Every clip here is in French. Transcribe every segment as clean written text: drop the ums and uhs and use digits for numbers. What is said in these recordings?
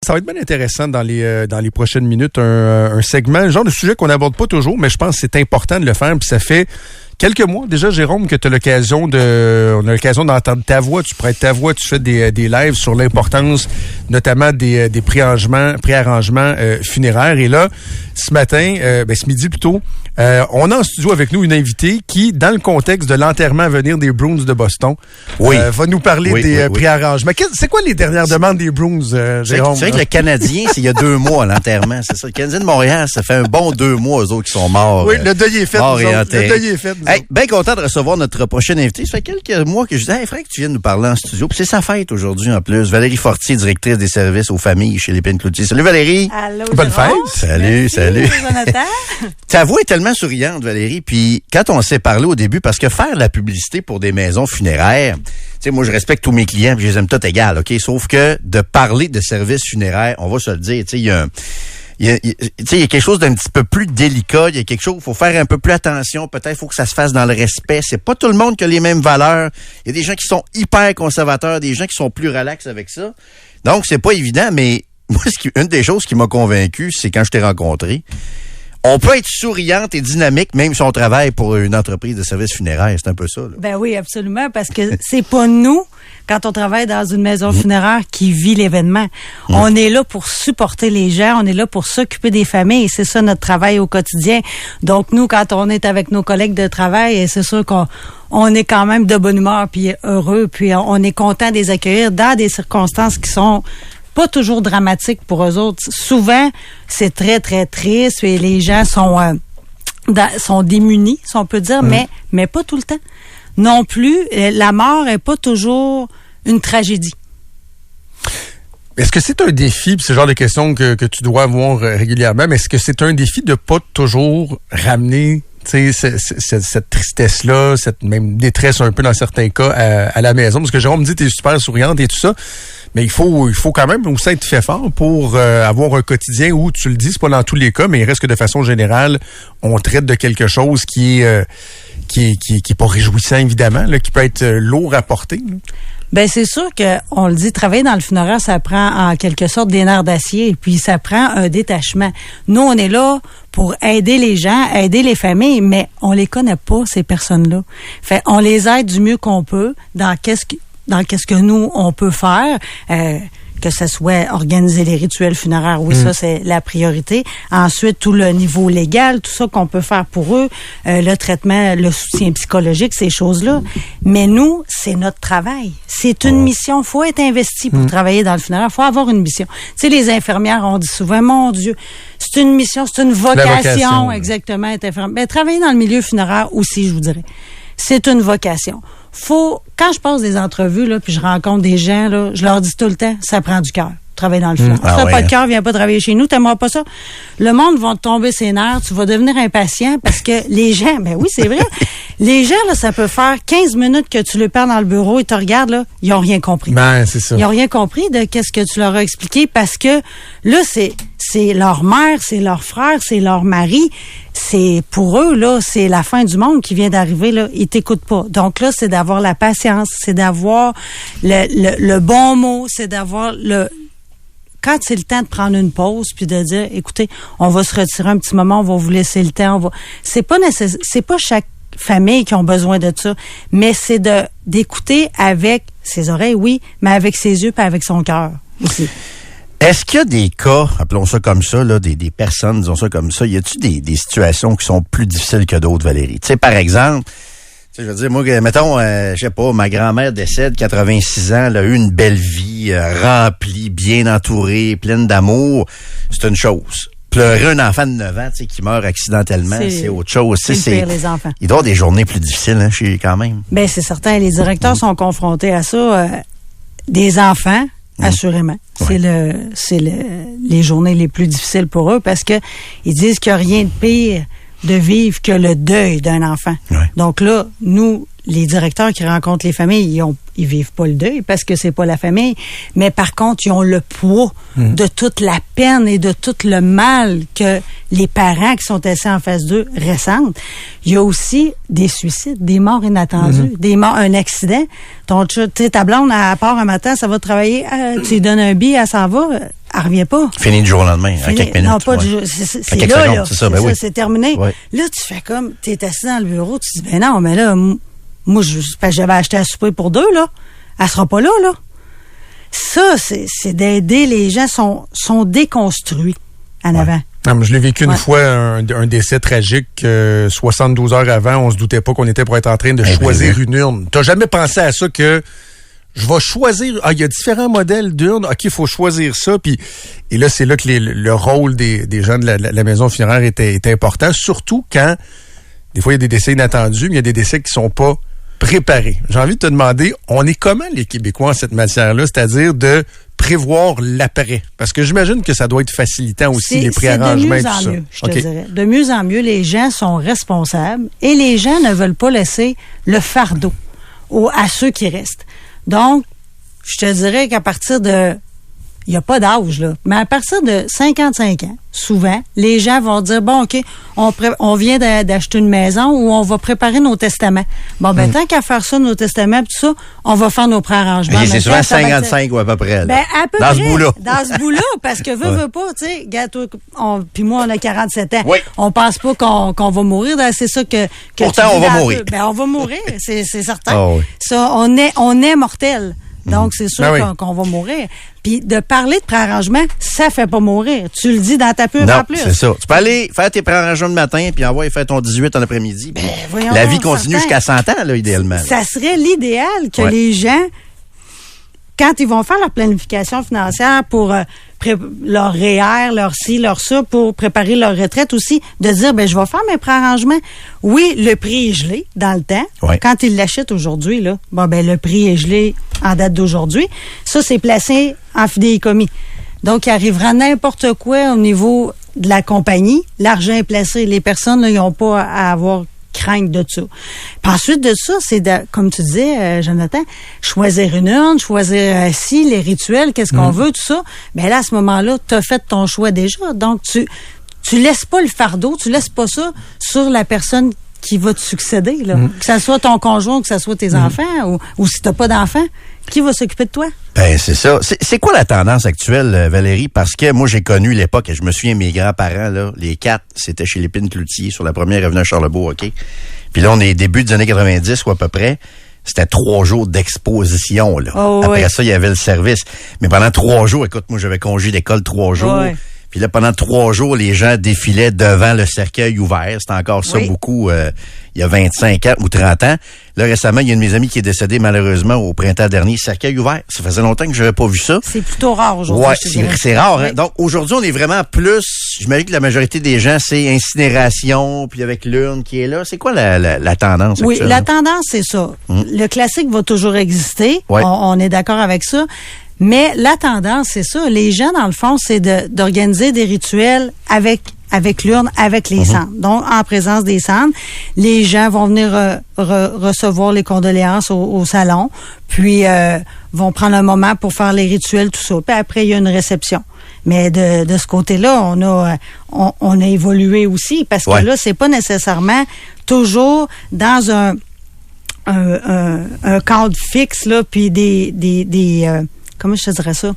ça va être bien intéressant dans les prochaines minutes, un segment, le genre de sujet qu'on n'aborde pas toujours, mais je pense que c'est important de le faire, puis ça fait quelques mois déjà, Jérôme, que on a l'occasion d'entendre ta voix, tu prêtes ta voix, tu fais des lives sur l'importance notamment des préarrangements funéraires. Et là, ce matin, ce midi plutôt, on a en studio avec nous une invitée qui, dans le contexte de l'enterrement à venir des Bruins de Boston, va nous parler des préarrangements. C'est quoi les dernières demandes des Bruins, Jérôme? C'est vrai que le Canadien, c'est il y a 2 mois l'enterrement, c'est ça. Le Canadien de Montréal, ça fait un bon 2 mois, eux autres qui sont morts. Oui, le deuil est fait. Le deuil est fait. Hey, bien content de recevoir notre prochaine invitée. Ça fait quelques mois que je disais, frère, que tu viennes nous parler en studio. Puis c'est sa fête aujourd'hui en plus. Valérie Fortier, directrice des services aux familles chez Lépine Cloutier. Salut Valérie. Allô, bonne fête. Salut. Jonathan. Ta voix est tellement souriante, Valérie. Puis quand on s'est parlé au début, parce que faire la publicité pour des maisons funéraires, tu sais, moi je respecte tous mes clients, puis je les aime tous égales, ok. Sauf que de parler de services funéraires, on va se le dire, tu sais, il y a quelque chose d'un petit peu plus délicat. Il y a quelque chose, il faut faire un peu plus attention. Peut-être faut que ça se fasse dans le respect. C'est pas tout le monde qui a les mêmes valeurs. Il y a des gens qui sont hyper conservateurs, des gens qui sont plus relax avec ça. Donc, c'est pas évident, mais moi, une des choses qui m'a convaincu, c'est quand je t'ai rencontré. On peut être souriante et dynamique, même si on travaille pour une entreprise de services funéraires. C'est un peu ça, là. Ben oui, absolument, parce que c'est pas nous, quand on travaille dans une maison funéraire, qui vit l'événement. On est là pour supporter les gens, on est là pour s'occuper des familles, et c'est ça notre travail au quotidien. Donc nous, quand on est avec nos collègues de travail, c'est sûr qu'on est quand même de bonne humeur, puis heureux, puis on est content de les accueillir dans des circonstances qui sont pas toujours dramatique pour eux autres. Souvent, c'est très, très triste et les gens sont démunis, si on peut dire, mais pas tout le temps. Non plus, la mort est pas toujours une tragédie. Est-ce que c'est un défi, puis c'est le genre de questions que tu dois avoir régulièrement, mais est-ce que c'est un défi de pas toujours ramener cette tristesse-là, cette même détresse un peu dans certains cas à la maison? Parce que Jérôme me dit que t'es super souriante et tout ça, mais il faut quand même aussi être fait fort pour avoir un quotidien où, tu le dis, c'est pas dans tous les cas, mais il reste que de façon générale, on traite de quelque chose qui est pas réjouissant, évidemment, là, qui peut être lourd à porter, là. Ben c'est sûr que on le dit, travailler dans le funéraire, ça prend en quelque sorte des nerfs d'acier, puis ça prend un détachement. Nous, on est là pour aider les gens, aider les familles, mais on les connaît pas, ces personnes-là. Fait on les aide du mieux qu'on peut dans qu'est-ce que nous on peut faire. Que ce soit organiser les rituels funéraires, oui, ça, c'est la priorité. Ensuite, tout le niveau légal, tout ça qu'on peut faire pour eux, le traitement, le soutien psychologique, ces choses-là. Mais nous, c'est notre travail. C'est une mission. Faut être investi pour travailler dans le funéraire. Faut avoir une mission. Tu sais, les infirmières, on dit souvent, mon Dieu, c'est une mission, c'est une vocation. Exactement, être infirmière. Mais travailler dans le milieu funéraire aussi, je vous dirais. C'est une vocation. Quand je passe des entrevues, là, puis je rencontre des gens, là, je leur dis tout le temps, ça prend du cœur. Travailler dans le funéraire. Si t'as pas de cœur, viens pas travailler chez nous, t'aimeras pas ça. Le monde va te tomber ses nerfs, tu vas devenir impatient parce que les gens, ben oui, c'est vrai. Les gens, là, ça peut faire 15 minutes que tu les perds dans le bureau, ils te regardent, là, ils ont rien compris. Ben, c'est ça. Ils ont rien compris de qu'est-ce que tu leur as expliqué parce que là, c'est leur mère, c'est leur frère, c'est leur mari. C'est pour eux, là, c'est la fin du monde qui vient d'arriver, là. Ils t'écoutent pas. Donc là, c'est d'avoir la patience, c'est d'avoir le bon mot, c'est d'avoir quand c'est le temps de prendre une pause puis de dire, écoutez, on va se retirer un petit moment, on va vous laisser le temps, c'est pas nécessaire, c'est pas chaque famille qui ont besoin de ça, mais c'est d'écouter avec ses oreilles, oui, mais avec ses yeux, pas avec son cœur aussi. Est-ce qu'il y a des cas, appelons ça comme ça, là, des personnes, disons ça comme ça, y a-t-il des situations qui sont plus difficiles que d'autres, Valérie? Tu sais, par exemple, je veux dire, moi, mettons, je sais pas, ma grand-mère décède, 86 ans, elle a eu une belle vie, remplie, bien entourée, pleine d'amour. C'est une chose. Pleurer un enfant de 9 ans, tu sais, qui meurt accidentellement, c'est autre chose. C'est le pire, les enfants. Il doit y avoir des journées plus difficiles, hein, quand même. Ben, c'est certain. Les directeurs sont confrontés à ça. Des enfants, assurément. C'est les journées les plus difficiles pour eux parce que ils disent qu'il n'y a rien de pire de vivre que le deuil d'un enfant. Ouais. Donc là, nous, les directeurs qui rencontrent les familles, ils vivent pas le deuil parce que c'est pas la famille, mais par contre, ils ont le poids de toute la peine et de tout le mal que les parents qui sont assis en face d'eux récentes. Il y a aussi des suicides, des morts inattendues, des morts, un accident. Ta blonde, elle part un matin, ça va travailler, tu lui donnes un billet, elle s'en va, elle revient pas. Fini du jour au lendemain, à quelques minutes. Non, pas du jour, c'est quelques là, secondes, là. c'est ça, ben oui. C'est terminé. Ouais. Là, tu fais comme, t'es assis dans le bureau, tu dis, ben non, mais là, moi, j'avais acheté à souper pour 2, là. Elle sera pas là, là. Ça, c'est d'aider les gens, sont déconstruits en avant. Non, mais je l'ai vécu une fois, un décès tragique. 72 heures avant, on se doutait pas qu'on était pour être en train de choisir une urne. T'as jamais pensé à ça que je vais choisir... il y a différents modèles d'urnes. OK, il faut choisir ça. Et là, c'est là que le rôle des gens de la maison funéraire est important, surtout quand, des fois, il y a des décès inattendus, mais il y a des décès qui sont pas préparés. J'ai envie de te demander, on est comment les Québécois en cette matière-là, c'est-à-dire de prévoir l'après? Parce que j'imagine que ça doit être facilitant aussi, les préarrangements et tout ça. C'est de mieux en mieux, je te dirais. De mieux en mieux, les gens sont responsables et les gens ne veulent pas laisser le fardeau à ceux qui restent. Donc, je te dirais qu'à partir de... Il n'y a pas d'âge, là. Mais à partir de 55 ans, souvent, les gens vont dire, bon, OK, on vient d'acheter une maison où on va préparer nos testaments. Bon, ben, tant qu'à faire ça, nos testaments, tout ça, on va faire nos préarrangements. C'est souvent 55 ou à peu près, là. Ben, à peu dans près. Ce bout-là. Dans ce bout-là, parce que veux pas, tu sais, gâteau, puis moi, on a 47 ans. Oui. On pense pas qu'on va mourir. C'est ça que pourtant, on va mourir. Ben, on va mourir, c'est certain. Oh, oui. Ça, on est mortel. Donc, c'est sûr qu'on va mourir. Puis, de parler de préarrangement, ça fait pas mourir. Tu le dis dans ta pub en plus. Non, c'est ça. Tu peux aller faire tes préarrangements le matin, puis envoyer faire ton 18 en après-midi. Ben, voyons, la vie continue jusqu'à 100 ans, là, idéalement. Ça serait l'idéal que les gens, quand ils vont faire leur planification financière pour leur REER, leur ci, leur ça, pour préparer leur retraite aussi, de dire, ben je vais faire mes préarrangements. Oui, le prix est gelé dans le temps. Ouais. Quand ils l'achètent aujourd'hui, là, bon, ben le prix est gelé en date d'aujourd'hui. Ça, c'est placé en fidéicommis. Donc, il arrivera n'importe quoi au niveau de la compagnie. L'argent est placé. Les personnes, là, ils n'ont pas à avoir crainte de ça. Puis ensuite de ça, c'est comme tu disais, Jonathan, choisir une urne, choisir les rituels, qu'est-ce qu'on veut, tout ça. Ben là, à ce moment-là, tu as fait ton choix déjà. Donc, tu laisses pas le fardeau, tu laisses pas ça sur la personne qui va te succéder, là. Que ça soit ton conjoint, que ça soit tes enfants, ou si t'as pas d'enfants, qui va s'occuper de toi? Ben, c'est ça. C'est quoi la tendance actuelle, Valérie? Parce que moi, j'ai connu l'époque, et je me souviens, mes grands-parents, là, les 4, c'était chez Lépine Cloutier, sur la première avenue à Charlebourg, OK? Puis là, on est début des années 90, ou à peu près. C'était 3 jours d'exposition, là. Oh, après ça, il y avait le service. Mais pendant 3 jours, écoute, moi, j'avais congé d'école 3 jours. Ouais. Puis là, pendant 3 jours, les gens défilaient devant le cercueil ouvert. C'était encore ça beaucoup il y a 25 ans ou 30 ans. Là, récemment, il y a une de mes amies qui est décédée malheureusement au printemps dernier. Cercueil ouvert. Ça faisait longtemps que je n'avais pas vu ça. C'est plutôt rare aujourd'hui. Ouais, c'est rare. Hein? Donc, aujourd'hui, on est vraiment plus... J'imagine que la majorité des gens, c'est incinération, puis avec l'urne qui est là. C'est quoi la tendance Oui, actuelle? la tendance, c'est ça. Le classique va toujours exister. Ouais. On est d'accord avec ça. Mais la tendance, c'est ça. Les gens, dans le fond, c'est d'organiser des rituels avec l'urne, avec les cendres. Donc, en présence des cendres, les gens vont venir recevoir les condoléances au salon, puis vont prendre un moment pour faire les rituels, tout ça. Puis après, il y a une réception. Mais de ce côté-là, on a évolué aussi, parce que là, c'est pas nécessairement toujours dans un cadre fixe, là, puis des comment je te dirais ça?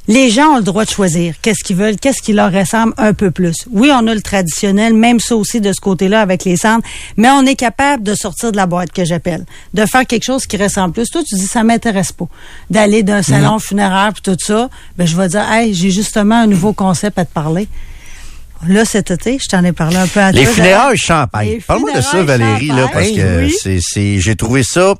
Les gens ont le droit de choisir qu'est-ce qu'ils veulent, qu'est-ce qui leur ressemble un peu plus. Oui, on a le traditionnel, même ça aussi de ce côté-là avec les cendres, mais on est capable de sortir de la boîte que j'appelle, de faire quelque chose qui ressemble plus. Toi, tu dis, ça m'intéresse pas d'aller d'un salon funéraire puis tout ça. Ben, je vais dire, hey, j'ai justement un nouveau concept à te parler. Là, cet été, je t'en ai parlé un peu à toi. Les funérailles champagne. Parle-moi de ça, Valérie, là, parce que j'ai trouvé ça...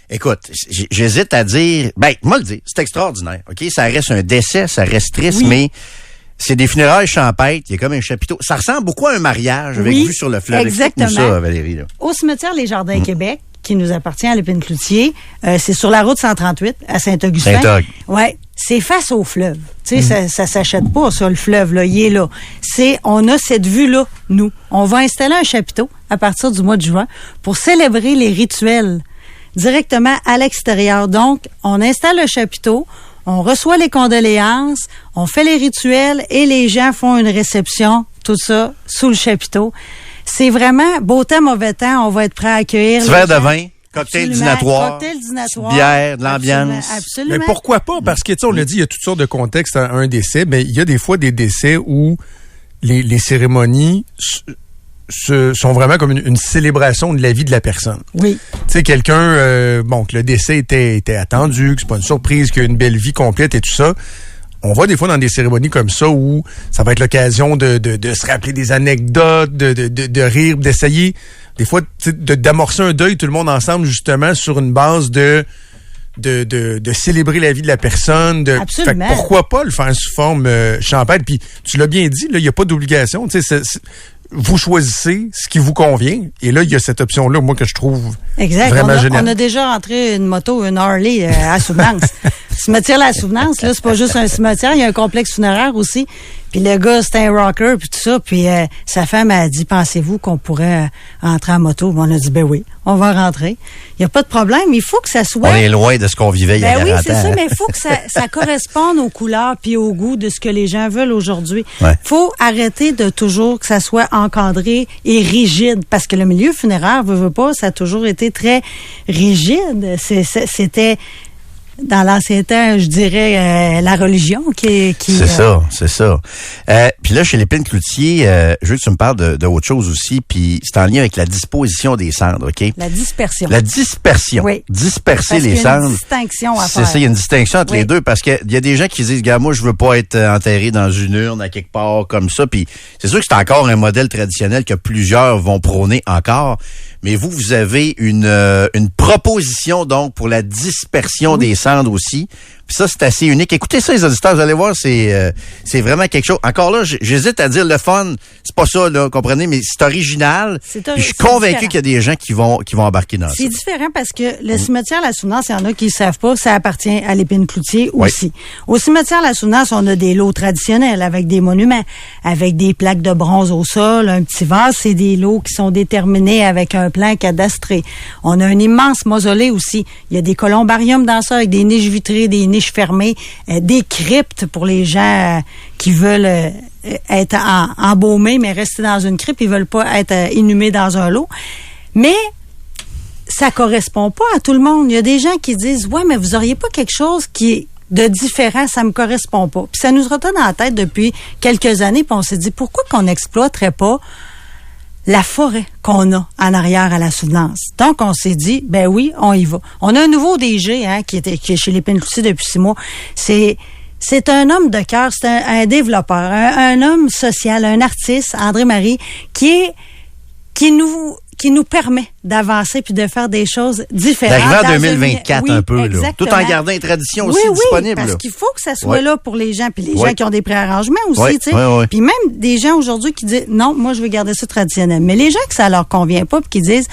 Écoute, j'hésite à dire... Ben, moi le dire, c'est extraordinaire, OK? Ça reste un décès, ça reste triste, mais c'est des funérailles champêtres, il y a comme un chapiteau. Ça ressemble beaucoup à un mariage avec vue sur le fleuve. Exactement. Explique-nous ça, Valérie. Là. Au cimetière Les Jardins Québec, qui nous appartient à Lépine Cloutier, c'est sur la route 138 à Saint-Augustin. Ouais, c'est face au fleuve. Tu sais, ça s'achète pas, ça, le fleuve, là, il est là. On a cette vue-là, nous. On va installer un chapiteau à partir du mois de juin pour célébrer les rituels directement à l'extérieur. Donc, on installe le chapiteau, on reçoit les condoléances, on fait les rituels et les gens font une réception tout ça, sous le chapiteau. C'est vraiment beau temps, mauvais temps, on va être prêt à accueillir. Petit verre de vin. Cocktail dînatoire, bière, de l'ambiance. Absolument. Mais pourquoi pas? Parce que, tu sais, on l'a dit, il y a toutes sortes de contextes à un décès, mais il y a des fois des décès où les cérémonies sont vraiment comme une célébration de la vie de la personne. Oui. Tu sais, quelqu'un, que le décès était attendu, que c'est pas une surprise, qu'il y a une belle vie complète et tout ça. On va des fois dans des cérémonies comme ça où ça va être l'occasion de se rappeler des anecdotes, de rire, d'essayer des fois d'amorcer un deuil tout le monde ensemble justement sur une base de célébrer la vie de la personne. Absolument. Fait que pourquoi pas le faire sous forme champêtre? Puis tu l'as bien dit, là, il n'y a pas d'obligation. Tu sais, vous choisissez ce qui vous convient. Et là, il y a cette option-là, moi, que je trouve vraiment géniale. On a déjà rentré une moto, une Harley à Souvenance. Cimetière La Souvenance, là, c'est pas juste un cimetière, il y a un complexe funéraire aussi. Puis le gars, c'était un rocker, puis tout ça. Puis sa femme a dit, pensez-vous qu'on pourrait rentrer en moto? On a dit, ben oui, on va rentrer. Il n'y a pas de problème, il faut que ça soit... On est loin de ce qu'on vivait il y a 40 ans. Oui, c'est ça, mais il faut que ça corresponde aux couleurs puis au goût de ce que les gens veulent aujourd'hui. Il faut arrêter de toujours que ça soit encadré et rigide, parce que le milieu funéraire, veut pas, ça a toujours été très rigide. C'était... Dans l'ancien temps, je dirais la religion qui C'est ça. Puis là, chez l'Épine Cloutier, je veux que tu me parles de autre chose aussi, puis c'est en lien avec la disposition des cendres, OK? La dispersion. Oui. Disperser les cendres. Il y a une distinction à faire. C'est ça, il y a une distinction entre les deux, parce qu'il y a des gens qui disent, gars, moi, je veux pas être enterré dans une urne à quelque part comme ça, puis c'est sûr que c'est encore un modèle traditionnel que plusieurs vont prôner encore. Mais vous avez une proposition, donc, pour la dispersion des cendres aussi. Puis ça, c'est assez unique. Écoutez ça, les auditeurs, vous allez voir, c'est vraiment quelque chose. Encore là, j'hésite à dire le fun, c'est pas ça, là, comprenez, mais c'est original. Puis je suis convaincu qu'il y a des gens qui vont embarquer dans ça. C'est différent parce que le cimetière La Souvenance, il y en a qui ne savent pas, ça appartient à l'Épine Cloutier aussi. Au cimetière La Souvenance, on a des lots traditionnels avec des monuments, avec des plaques de bronze au sol, un petit vase. C'est des lots qui sont déterminés avec un plan cadastré. On a un immense mausolée aussi. Il y a des columbariums dans ça avec des niches vitrées, des niches fermées, des cryptes pour les gens qui veulent être embaumés, mais rester dans une crypte. Ils veulent pas être inhumés dans un lot. Mais ça correspond pas à tout le monde. Il y a des gens qui disent, ouais, mais vous auriez pas quelque chose qui est de différent, ça me correspond pas. Puis ça nous retourne dans la tête depuis quelques années, puis on s'est dit, pourquoi qu'on n'exploiterait pas la forêt qu'on a en arrière à La Souvenance. Donc, on s'est dit, ben oui, on y va. On a un nouveau DG qui est chez l'Épine Cloutier depuis 6 mois. C'est un homme de cœur, c'est un développeur, un homme social, un artiste, André-Marie, qui nous permet d'avancer puis de faire des choses différentes. D'arriver en 2024 un peu, là. Tout en gardant une tradition aussi disponible. Oui, parce qu'il faut que ça soit là pour les gens, puis les gens qui ont des préarrangements aussi, tu sais. Puis même des gens aujourd'hui qui disent, non, moi, je veux garder ça traditionnel. Mais les gens que ça leur convient pas puis qui disent,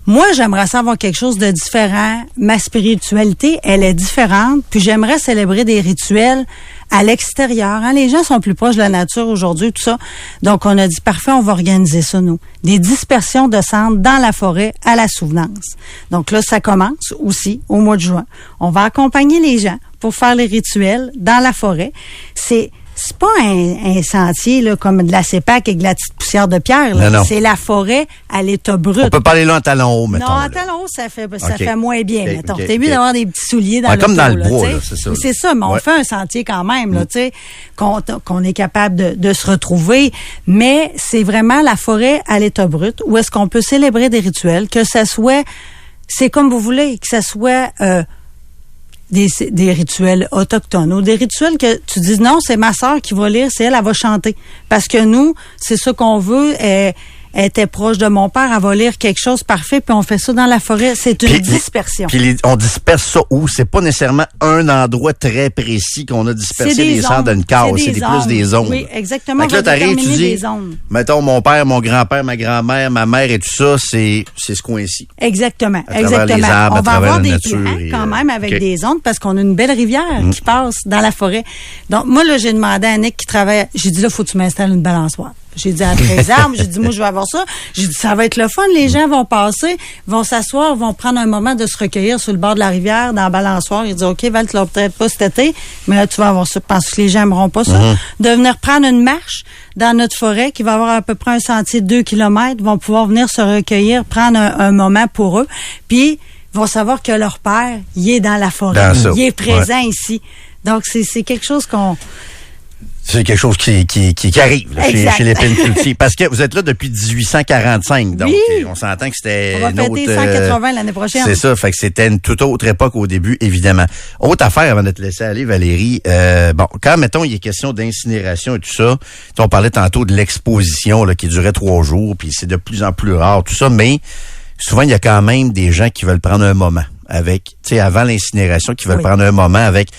moi, j'aimerais savoir quelque chose de différent. Ma spiritualité, elle est différente. Puis j'aimerais célébrer des rituels à l'extérieur. Hein? Les gens sont plus proches de la nature aujourd'hui, tout ça. Donc, on a dit, parfait, on va organiser ça, nous. Des dispersions de cendres dans la forêt à La Souvenance. Donc là, ça commence aussi au mois de juin. On va accompagner les gens pour faire les rituels dans la forêt. C'est pas un sentier là, comme de la CEPAC avec de la petite poussière de pierre. Là. Non. C'est la forêt à l'état brut. On peut pas aller là en talons hauts, mettons. Non, en talons hauts, ça fait moins bien, mettons. Okay, T'es mieux d'avoir des petits souliers dans le comme dans le bois, là, c'est ça. C'est ça, mais on fait un sentier quand même, là, tu sais, qu'on est capable de se retrouver. Mais c'est vraiment la forêt à l'état brut où est-ce qu'on peut célébrer des rituels, que ça soit, c'est comme vous voulez, que ça soit des rituels autochtones ou des rituels que tu dis non, c'est ma sœur qui va lire, c'est elle va chanter. Parce que nous, c'est ça qu'on veut. Elle était proche de mon père, elle va lire quelque chose parfait, puis on fait ça dans la forêt. C'est une dispersion. Puis on disperse ça où? C'est pas nécessairement un endroit très précis qu'on a dispersé les cendres dans une case. C'est plus des zones. Oui, exactement. Donc là, t'arrives, tu dis, mettons, mon père, mon grand-père, ma grand-mère, ma mère et tout ça, c'est ce coin-ci. Exactement. À travers les arbres, on va avoir des nature plans quand même avec des ondes parce qu'on a une belle rivière qui passe dans la forêt. Donc, moi, là, j'ai demandé à Nick qui travaille, j'ai dit là, faut que tu m'installes une balançoire. J'ai dit, après les arbres, j'ai dit, moi, je vais avoir ça. J'ai dit, ça va être le fun. Les gens vont passer, vont s'asseoir, vont prendre un moment de se recueillir sur le bord de la rivière, dans la balançoire. Ils disent, OK, Val, tu l'as peut-être pas cet été, mais là, tu vas avoir ça. Parce que les gens n'aimeront pas ça. De venir prendre une marche dans notre forêt, qui va avoir à peu près un sentier de 2 kilomètres, vont pouvoir venir se recueillir, prendre un moment pour eux. Puis, vont savoir que leur père, il est dans la forêt. Il est présent ici. Donc, c'est quelque chose C'est quelque chose qui arrive là, chez Lépine Cloutier. Parce que vous êtes là depuis 1845. Donc, on s'entend que c'était on va fêter 180 l'année prochaine. C'est ça. Fait que c'était une toute autre époque au début, évidemment. Autre affaire avant de te laisser aller, Valérie. Quand, mettons, il est question d'incinération et tout ça, on parlait tantôt de l'exposition là, qui durait 3 jours, puis c'est de plus en plus rare, tout ça, mais souvent, il y a quand même des gens qui veulent prendre un moment avec, tu sais, avant l'incinération, qui veulent prendre un moment avec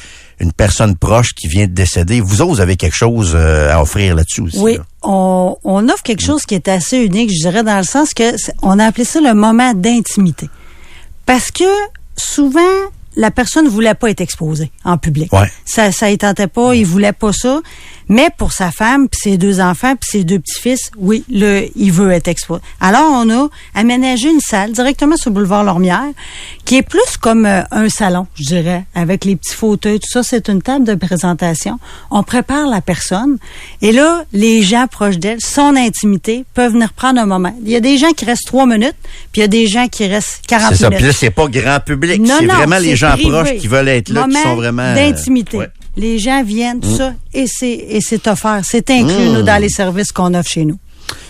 une personne proche qui vient de décéder. Vous autres, vous avez quelque chose à offrir là-dessus aussi. Oui, là. on offre quelque chose qui est assez unique, je dirais, dans le sens que on a appelé ça le moment d'intimité. Parce que souvent, la personne ne voulait pas être exposée en public. Ouais. Ça y tentait pas, il voulait pas ça. Mais pour sa femme, puis ses 2 enfants, puis ses 2 petits-fils, oui, il veut être exposé. Alors, on a aménagé une salle directement sur le boulevard Lormière, qui est plus comme un salon, je dirais, avec les petits fauteuils, tout ça. C'est une table de présentation. On prépare la personne. Et là, les gens proches d'elle, son intimité, peuvent venir prendre un moment. Il y a des gens qui restent 3 minutes, puis il y a des gens qui restent 40 minutes. C'est ça. Puis là, c'est pas grand public. C'est vraiment les gens privé. proches qui veulent être là, qui sont vraiment... d'intimité. Les gens viennent, tout ça, et c'est offert. C'est inclus, nous, dans les services qu'on offre chez nous.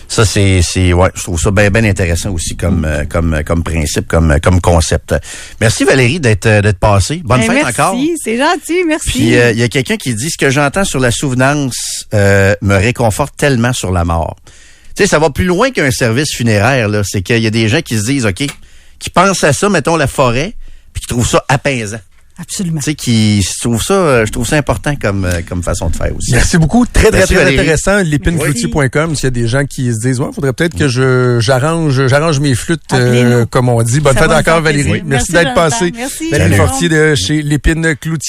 Ça, je trouve ça bien intéressant aussi comme principe, comme concept. Merci Valérie d'être passée. Bonne fête encore. Merci, c'est gentil, merci. Puis, il y a quelqu'un qui dit, ce que j'entends sur la souvenance me réconforte tellement sur la mort. Tu sais, ça va plus loin qu'un service funéraire, là. C'est qu'il y a des gens qui se disent, OK, qui pensent à ça, mettons, la forêt, puis qui trouvent ça apaisant. Absolument. Tu sais, je trouve ça important comme façon de faire aussi. Merci beaucoup. Très Valérie. intéressant. Lépinecloutier.com. S'il y a des gens qui se disent, faudrait peut-être que j'arrange mes flûtes, comme on dit. Bonne fête encore, Valérie. Plaisir. Merci d'être passé. Merci. Valérie Fortier de chez Lépine Cloutier.